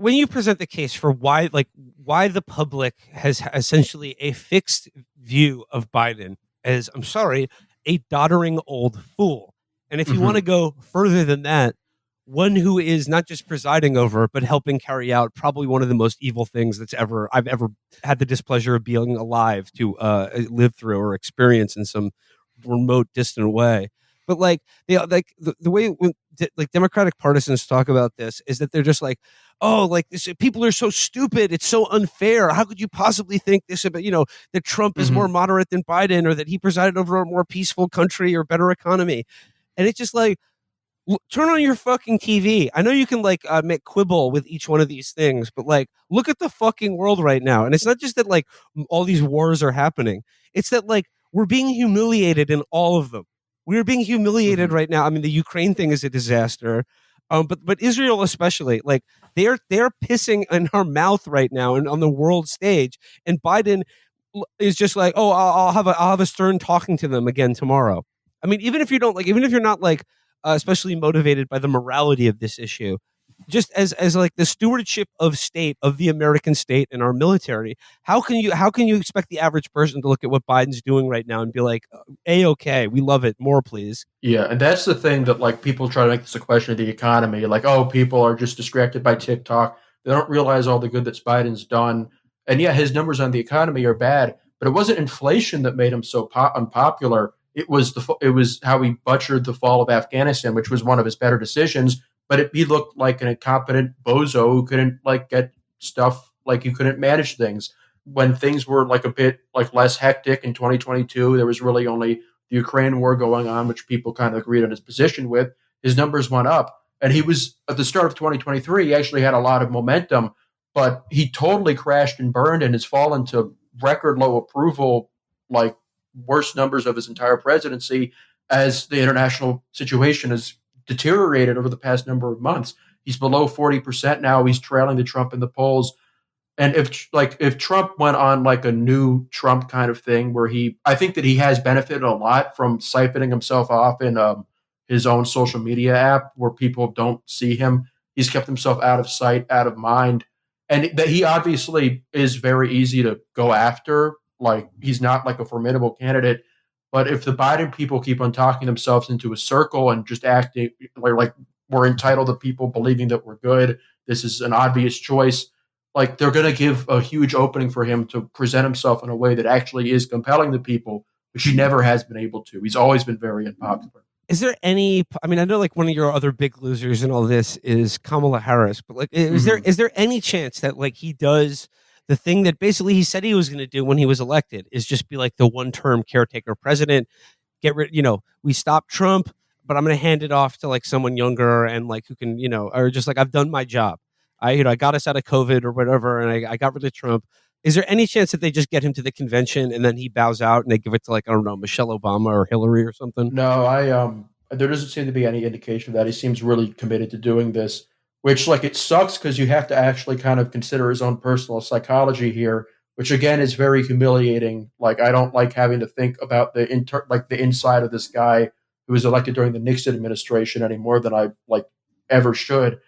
when you present the case for why the public has essentially a fixed view of Biden as, I'm sorry, a doddering old fool. And if you want to go further than that, one who is not just presiding over, but helping carry out probably one of the most evil things I've ever had the displeasure of being alive to live through or experience in some remote, distant way. But like the way like Democratic partisans talk about this is that they're just like, oh, like this, people are so stupid. It's so unfair. How could you possibly think this about, that Trump is more moderate than Biden, or that he presided over a more peaceful country or better economy? And it's just like, turn on your fucking TV. I know you can make quibble with each one of these things, but like, look at the fucking world right now. And it's not just that like all these wars are happening. It's that like we're being humiliated in all of them. We're being humiliated right now. I mean, the Ukraine thing is a disaster, but Israel especially, like they're pissing in our mouth right now and on the world stage. And Biden is just like, oh, I'll have a stern talking to them again tomorrow. I mean, even if you're not like especially motivated by the morality of this issue, just as like the stewardship of state, of the American state and our military, how can you expect the average person to look at what Biden's doing right now and be like, okay, we love it, more please? Yeah, and that's the thing that like people try to make this a question of the economy. Like, oh, people are just distracted by TikTok. They don't realize all the good that Biden's done. And yeah, his numbers on the economy are bad, but it wasn't inflation that made him so unpopular. It was how he butchered the fall of Afghanistan, which was one of his better decisions. But he looked like an incompetent bozo who couldn't like get stuff, like he couldn't manage things. When things were like a bit like less hectic in 2022, there was really only the Ukraine war going on, which people kind of agreed on his position with. His numbers went up, and he was at the start of 2023. He actually had a lot of momentum, but he totally crashed and burned, and has fallen to record low approval, like worst numbers of his entire presidency, as the international situation has deteriorated over the past number of months. He's below 40% now. He's trailing the Trump in the polls. And if Trump went on like a new Trump kind of thing, where I think that he has benefited a lot from siphoning himself off in his own social media app where people don't see him. He's kept himself out of sight, out of mind, and that he obviously is very easy to go after. Like, he's not like a formidable candidate, but if the Biden people keep on talking themselves into a circle and just acting like we're entitled to people believing that we're good, this is an obvious choice, like they're going to give a huge opening for him to present himself in a way that actually is compelling to people, which he never has been able to. He's always been very unpopular. Is there any? I mean, I know like one of your other big losers in all this is Kamala Harris, but like, is there any chance that like he does the thing that basically he said he was going to do when he was elected, is just be like the one-term caretaker president, get rid, we stop Trump, but I'm going to hand it off to like someone younger and like who can, or just like, I've done my job. I got us out of COVID or whatever, and I got rid of Trump. Is there any chance that they just get him to the convention and then he bows out and they give it to like, I don't know, Michelle Obama or Hillary or something? No, there doesn't seem to be any indication of that. He seems really committed to doing this, which like it sucks because you have to actually kind of consider his own personal psychology here, which again is very humiliating. Like, I don't like having to think about the inside of this guy who was elected during the Nixon administration any more than I like ever should.